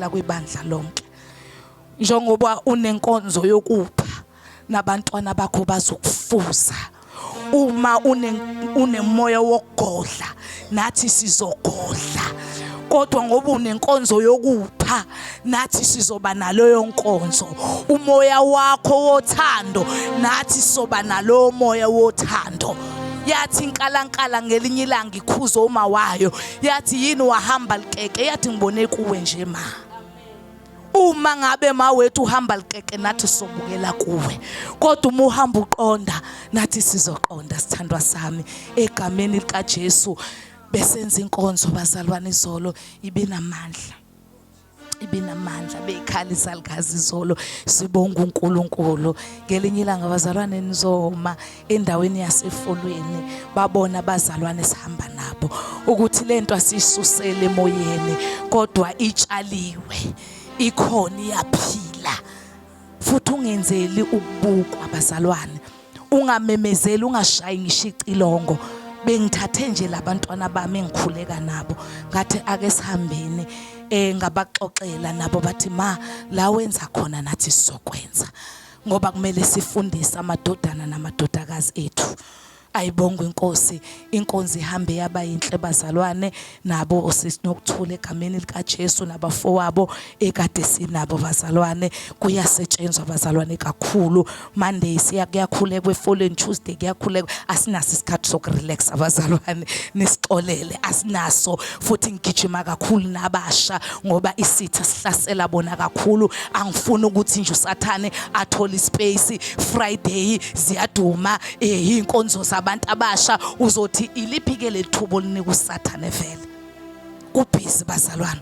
ngicela kwibandla lonke, njengoba unenkonzo yokupha nabantwana bakho bazokufuza. Uma unemoya wokugodla, nathi sizogodla. Kodwa ngoba unenkonzo yokupha, nathi sizoba naloyo nkonzo. Umoya wakho wothando, nathi sizoba naloyo moya wothando. Yathi inkalankala ngelinye ilanga ikhuza uma wayo, yathi yini wahamba likeke, yathi ngibone kuwe nje ma. Uma ngabe mawethu uhamba likeke, nathi sobukela kuwe. Kodwa uma uhamba uqonda, nathi sizoqonda sithandwa sami, egameni lika Jesu. Besenza inkonzo bazalwane izolo, ibinamandla beyikhalisa likazi izolo. Sibonga uNkulunkulu. Ngelinye ilanga bazalwane nizoma endaweni yasefolweni, babona abazalwane sihamba nabo ukuthi lento asisusele emoyeni, kodwa itshaliwe, ikhona, iyaphila. Futhi ungenzeli ukubukwa bazalwane, ungamemezeli, ungashayi ngisho icilongo. Bengithathe nje labantwana bami engikhuleka nabo, ngathi ake sihambeni ngabaxoxela nabo, bathi ma la wenza khona nathi sizokwenza, ngoba kumele sifundise amadodana namadodakazi ethu. Ayibonge inkosi, inkonzo ihambe yaba yinhle bazalwane, nabo sisinokuthula egameni lika Jesu, nabafowabo ekade sinabo bazalwane. Kuyasetshenzwa bazalwane kakhulu. Monday kuyakhulekwa, eFollen Tuesday kuyakhulekwa. Asinaso isikhathi sokurelax abazalwane, nisixolele, asinaso. Futhi ngigijima kakhulu nabasha ngoba isitha sihlasela bona kakhulu. Angifuni ukuthi nje uSathane athole ispace. Friday ziyaduma inkonzo abantu abasha, uzothi iliphi-ke lethubo linika uSathane vele. Kubhizi bazalwane.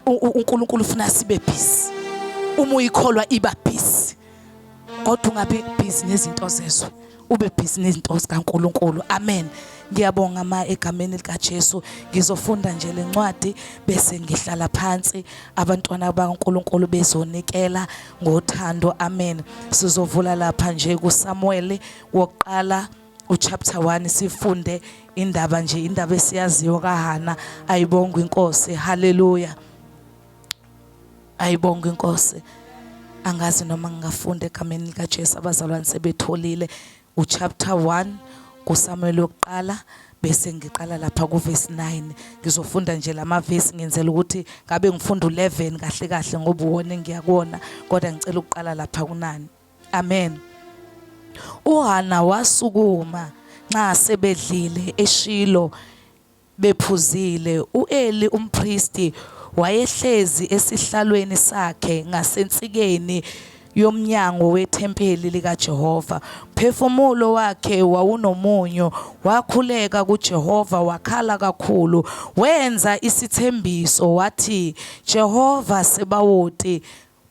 uNkulunkulu ufuna sibe busy. Uma uyikholwa iba busy. Kodwa ungabe busy nezinto zezwe, ube busy nezinto zikaNkulunkulu. Amen. Ngiyabonga egameni lika Jesu. Ngizofunda nje lencwadi bese ngihlala phansi, abantwana bakaNkulunkulu bezonikela ngothando. Amen. Sizovula lapha nje kuSamuel wokuqala uchapter 1, sifunde indaba nje, indaba esiyaziyo kaHana. Ayibonga inkosi. Haleluya. Ayibonga inkosi. Angazi noma ngingafunda egameni lika Jesu abazalwane sebetholile uchapter 1 kuSamuel wokuqala, bese ngiqala lapha kuverse 9. Ngizofunda nje lamavesi ngenzela ukuthi ngabe ngifunda 11 kahle kahle ngoba uwona ngiyakubona, kodwa ngicela ukuqala lapha ku9. Amen. uHana wasukuma nxa sebedlile eShilo bephuzile. UEli umpristi wayehlezi esihlalweni sakhe ngasensikeni yomnyango wethempeli likaJehova. Phefumulo wakhe wawunomunyo, wakhuleka kuJehova, wakhala kakhulu. Wenza isithembiso wathi, Jehova Sebawoti,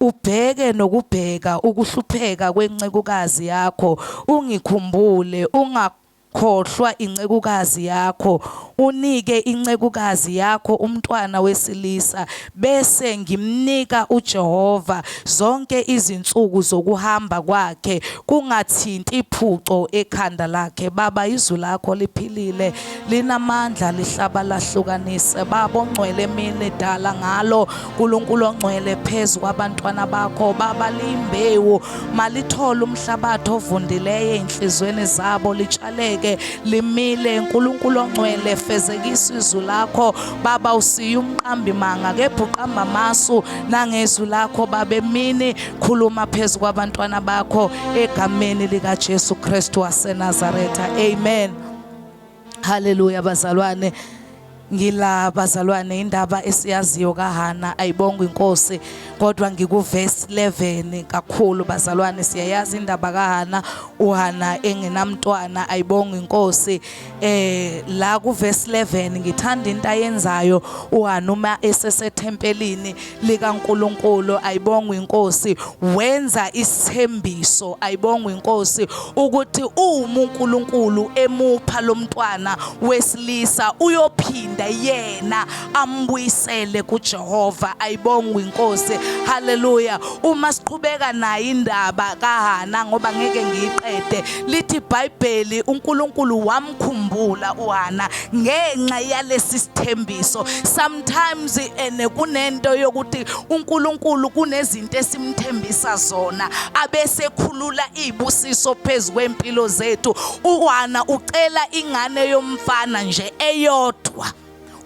ubheke nokubheka ukuhlupheka kwencekukazi yakho, ungikhumbule, ungakhohlwa incekukazi yakho. Unike incekukazi yakho umntwana wesilisa, bese ngimnika uJehova zonke izinsuku zokuhamba kwakhe, kungathinti iphuco ekhanda lakhe. Baba, izwi lakho liphilile, linamandla, lihlaba lahlukanise. Baba ongcwele, emini dala ngalo uNkulunkulu ongcwele phezu kwabantwana bakho. Baba, liyimbewu, malithole umhlabathi ovundileyo enhlizweni zabo, litshaleke limile. uNkulunkulu ongcwele, fezekisa izwi lakho Baba. Usiya umqambi manga, kepha uqamba amasu nangezwi lakho Baba. Emini khuluma phezu kwabantwana bakho egameni lika Jesu Kristu waseNazaretha. Amen. Haleluya bazalwane. Ngila bazalwane, indaba esiyaziyo kaHana. Ayibonga inkosi. Kodwa ngikuverse 11 kakhulu bazalwane. Siyayazi indaba kaHana, uHana engenamntwana. Ayibonga inkosi. La kuverse 11 ngithanda into ayenzayo uHana uma esesethempelini likaNkulunkulu. Ayibonga inkosi. Wenza isithembiso, ayibonga inkosi, ukuthi uma uNkulunkulu emupha lo mntwana wesilisa uyophinda ukulinda yena ambuyisele kuJehova. Ayibongwe inkosi. Haleluya. Uma siqhubeka nayo indaba kaHana ngoba ngeke ngiyiqede, lithi iBhayibheli uNkulunkulu wamkhumbula uHana ngenxa yalesi sithembiso. Sometimes kunento yokuthi uNkulunkulu kunezinto esimthembisa zona abese khulula izibusiso phezu kwempilo zethu. uHana ucela ingane yomfana nje eyodwa.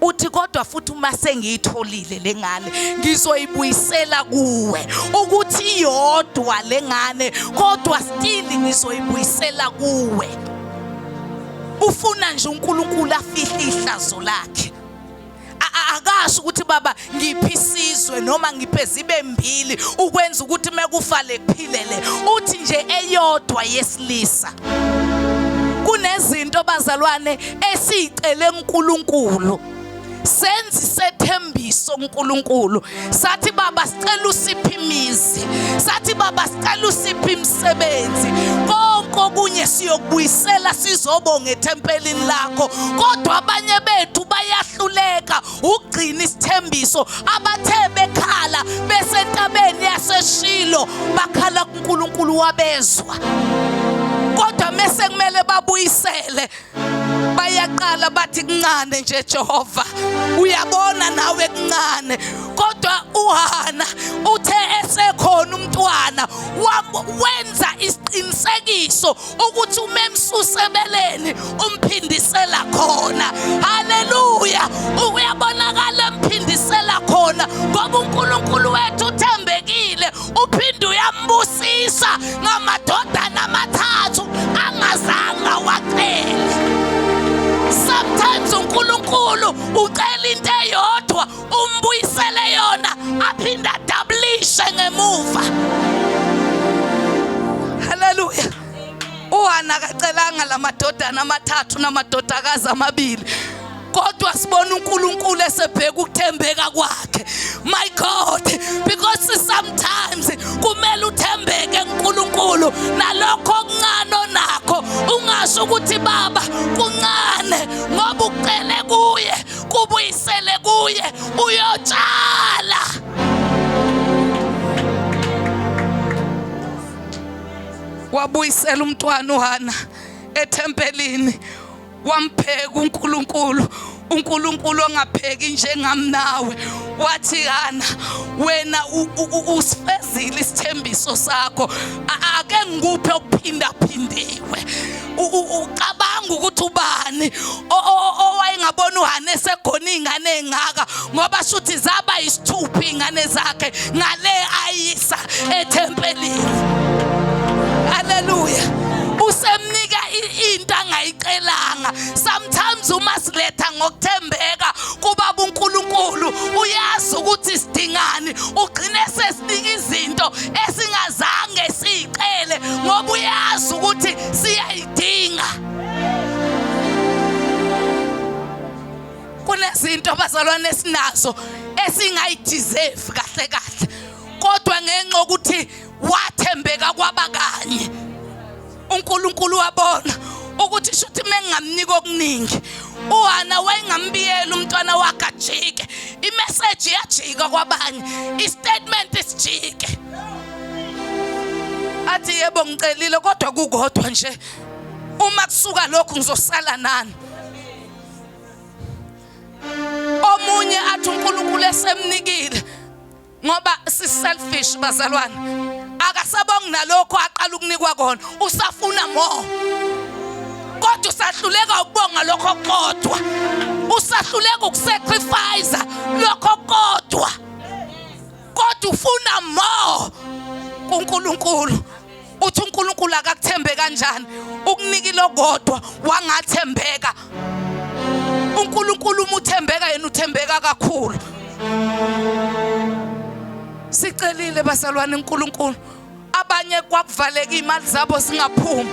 Uthi kodwa futhi uma sengiyitholile lengane ngizoyibuyisela kuwe. Ukuthi iyodwa lengane kodwa still ngizoyibuyisela kuwe. Ufuna nje uNkulunkulu afihle ihlazo lakhe. Akasho ukuthi baba ngiphi isizwe noma ngiphe zibe mbili ukwenza ukuthi mekufale kuphilele. Uthi nje eyodwa yesilisa. Kunezinto bazalwane esicele uNkulunkulu. Senzi sethembiso uNkulunkulu. Sathi baba sicela usiphi imizi. Sathi baba sicela usiphi imisebenzi. Konke kunye siyokubuyisela sizobonga ethempelini lakho. Kodwa abanye bethu bayahluleka ukugcina isithembiso. Abathe bekhala besentabeni yaseShilo bakhala kuNkulunkulu wabezwa. Kodwa mase kumele babuyisele. Bayaqala bathi kuncane nje Jehova. Uyabona nawe kuncane. Kodwa uHana uthe esekhona umntwana wenza isiqinisekiso ukuthi umemsusebeleni umphindisela khona. Haleluya. Uyabonakala emphindisela khona ngoba uNkulunkulu wethu uthembekile. Uphinde uyambusisa ngamadodana amathathu angazanga waqela. Sometimes uNkulunkulu ucela into eyodwa umbuyisele yona aphinda doublishe ngemuva. Haleluya. uHana akacelanga lamadodana amathathu namadodakazi amabili. Kodwa sibona uNkulunkulu esebheka ukuthembeka kwakhe. My God, because sometimes kumele uthembeke kuNkulunkulu nalokho okuncane nakho. Ungasho ukuthi baba kuncane ngoba ucele kuye kubuyisele kuye uyotshala. Wabuyisela umntwana uHana ethempelini. Wampheka uNkulunkulu. uNkulunkulu ongapheki njengami nawe. Wathi Hana wena usifezile isithembiso sakho. Ake ngikuphe ukuphinda phindiwe. Ucabanga ukuthi ubani owayengabona uHana esegona ingane engaka ngoba shuthi zaba isithupha ingane zakhe ngale ayisa ethempelini. Haleluya. Usemnika into angayicelanga. Sometimes uma siletha ngokuthembeka kubaba uNkulunkulu uyazi ukuthi sidingani. Ugcine sesinika izinto esingazange sicele ngoba uyazi ukuthi siyayidinga. Kunezinto bazalwane esinazo esingayideserve kahle kahle. Kodwa ngenxa yokuthi wathembeka kwabakanye uNkulunkulu wabona ukuthi shuthi mengamnika okuningi. uHana wayengambiyela umntwana wakhe ajike. Imessage yajika kwabanye. Istatement isijike. Athi yebo ngicelile kodwa kukodwa nje. Uma kusuka lokho ngizosala nani? Omunye athi uNkulunkulu esemnikile ngoba si-selfish bazalwane. Akasabonga nalokho aqala ukunikwa kona. Usafuna more. Kodwa usahluleka ukubonga lokho kodwa. Usahluleka ukusacrifice lokho kodwa. Kodwa ufuna more kuNkulunkulu. Uthi uNkulunkulu akakuthembe kanjani? Ukunikile kodwa wangathembeka. uNkulunkulu umuthembeka yena uthembeka kakhulu. Sicelile basalwane uNkulunkulu. Abanye kwakuvaleka imali zabo singaphumi.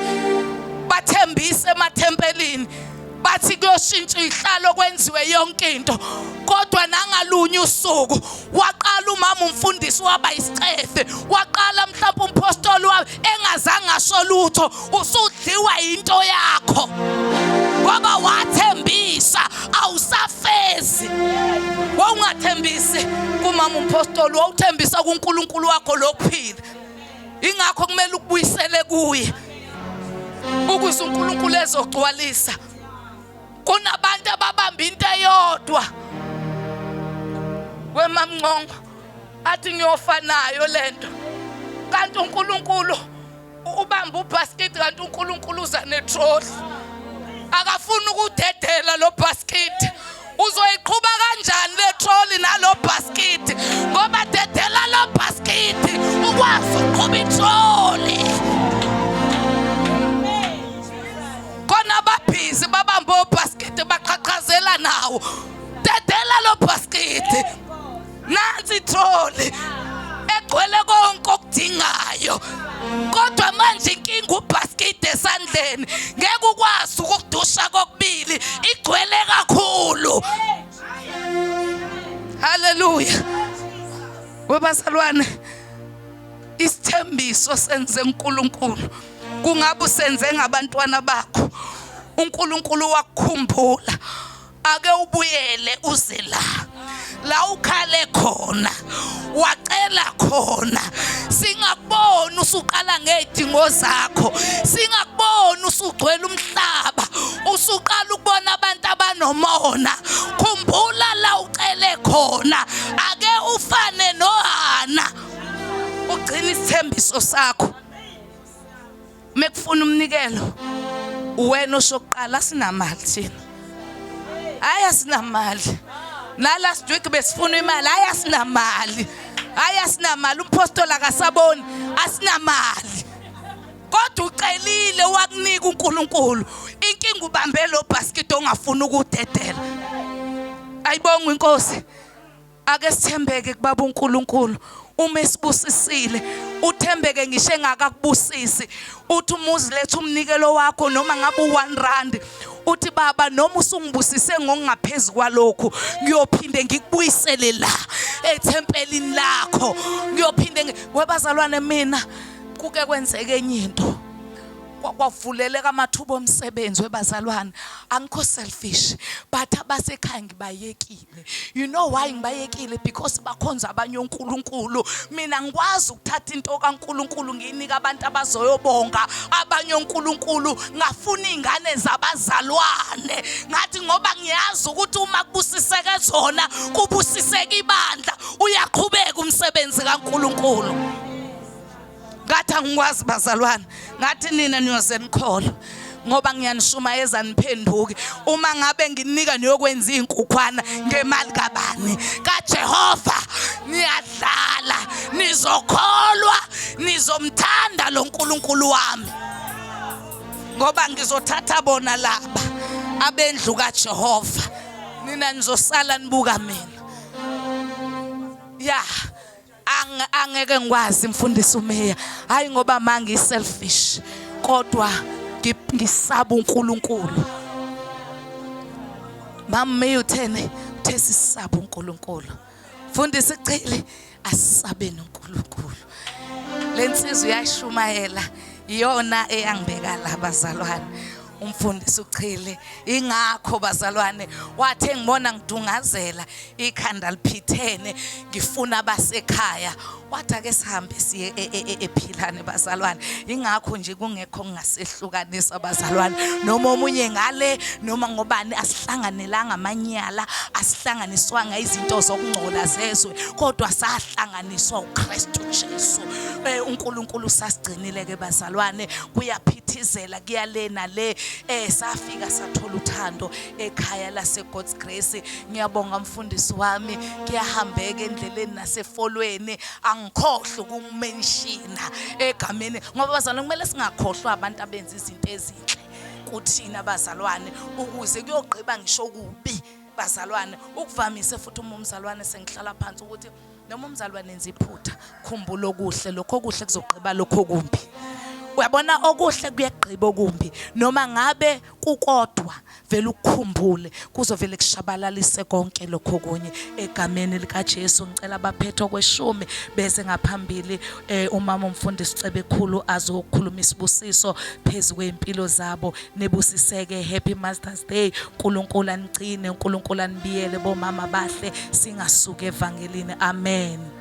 Bathembise emathempelini. Bathi kuyoshintsha ihlalo kwenziwe yonke into. Kodwa nangalunye usuku waqala umama wami umfundisi waba isicefe, waqala mhlawumbe umpostoli wami engazange asho lutho, usudliwa into yakho ngoba wathembisa awusafezi. Wawungathembisi kumama umpostoli, wawuthembisa kuNkulunkulu wakho lokuphila. Ingakho kumele ukubuyisele kuye ukuze uNkulunkulu ezogcwalisa. Kunabantu ababamba into eyodwa. WeMamNcongo athi ngiyofa nayo lento, kanti uNkulunkulu ubamba ubasket, kanti uNkulunkulu uza netrolley. Akafuni ukudedela lo basket. Uzoyiqhuba kanjani le trolley nalo basket? Ngoba dedela lo basket ukwazi ukuqhuba itrolley. Kona babhizi babamba obasket baqhaqhazela nawo. Dedela lo basket. Nansi trolley egcwele konke okudingayo. Kodwa manje inkinga ubasket esandleni, ngeke ukwazi ukudusha kokubili, igcwele kakhulu. Hallelujah. Webazalwane, isithembiso senze uNkulunkulu. Kungabe usenze ngabantwana bakho, uNkulunkulu wakukhumbula. Ake ubuyele uze la ukhale khona, wacela khona. Singakubona usuqala ngezidingo zakho, singakubona usugcwele umhlaba, usuqala ukubona abantu abanomona. Khumbula la ucele khona, ake ufane noHana, ugcina isithembiso sakho. Mekufuna umnikelo, wena osokuqala sinamali thina. Aya sinamali. Nala sidweke besifuna imali, aya sinamali. Aya sinamali, umpostoli akasaboni, asinamali. Kodwa ucelile wakunika uNkulunkulu. Inkinga ubambe lo basket ongafuna ukudedela. Ayibonga inkosi. Ake sithembeke kubaba uNkulunkulu. Uma esibusisile, uthembeke ngisho engakakubusisi. Uthi umuzi lethu umnikelo wakho noma ngabe u1 uthi baba noma usungibusise ngokungaphezulu kwalokho, ngiyophinde ngikubuyisele la ethempelini lakho. Ngiyophinde webazalwane, mina kuke kwenzeke enye into. Kwavuleleka amathuba omsebenzi webazalwane. Angikho selfish, but abasekhaya ngibayekile. You know why ngibayekile? Because bakhonza abanye uNkulunkulu. Mina ngikwazi ukuthatha into kaNkulunkulu ngiyinika abantu abazoyobonga abanye uNkulunkulu. Ngafuna izingane zabazalwane, ngathi ngoba ngiyazi ukuthi uma kubusiseke zona kubusiseke ibandla, uyaqhubeka umsebenzi kaNkulunkulu. Ngathi angikwazi bazalwane, ngathi nina niyoze nikholo ngoba ngiyanishumayeza niphenduke. Uma ngabe nginika niyokwenza inkukwana ngemali kabani? kaJehova. Niyadlala, nizokholwa, nizomthanda lo uNkulunkulu wami, ngoba ngizothatha bona laba abendlu kaJehova, nina nizosala nibuka mina. Angeke ngikwazi mfundisi uMeya, hayi ngoba manje selfish, kodwa ngisaba uNkulunkulu. Mama Meya uthene sisaba uNkulunkulu. Mfundisi Cile, asisabeni uNkulunkulu. Lensizwe uyashumayela, iyona eyangibeka la bazalwane. Umfundisi uCile, ingakho bazalwane wathi ngibona ngidungazela, ikhanda liphithene, ngifuna abasekhaya, wathi ake sihambe siye ephilane bazalwane. Ingakho nje kungekho ngasehlukanisa bazalwane, noma omunye ngale noma ngobani, asihlanganelanga amanyala, asihlanganiswanga izinto zokungcola zezwe, kodwa sahlanganiswa uKristu Jesu. uNkulunkulu sasigcinile ke bazalwane, kuyaphithizela kuyalena le safika sathola uthando ekhaya lase God's Grace. Ngiyabonga mfundisi wami, kuyahambeka endleleni nasefolweni, angikhohle ukumenshina egameni, ngoba bazalwane kumele singakhohlwa abantu abenza izinto ezinhle kuthina bazalwane, ukuze kuyogqiba ngisho kubi bazalwane. Ukuvamise futhi umzalwane sengihlala phansi ukuthi noma umzalwane enza iphutha, khumbula okuhle, lokho okuhle kuzogqiba lokho kumbi. Uyabona okuhle kuyagqiba okumbi, noma ngabe kukodwa vele ukukhumbule, kuzovele kushabalalise konke lokho kunye egameni likaJesu. Ngicela abaphethwe kweshumi bese ngaphambili umama umfundisi Cebekhulu azokhuluma isibusiso phezu kwempilo zabo. Nebusiseke, happy Mother's Day. uNkulunkulu anigcine, uNkulunkulu anibiyele bomama bahle, singasuka evangelini. Amen.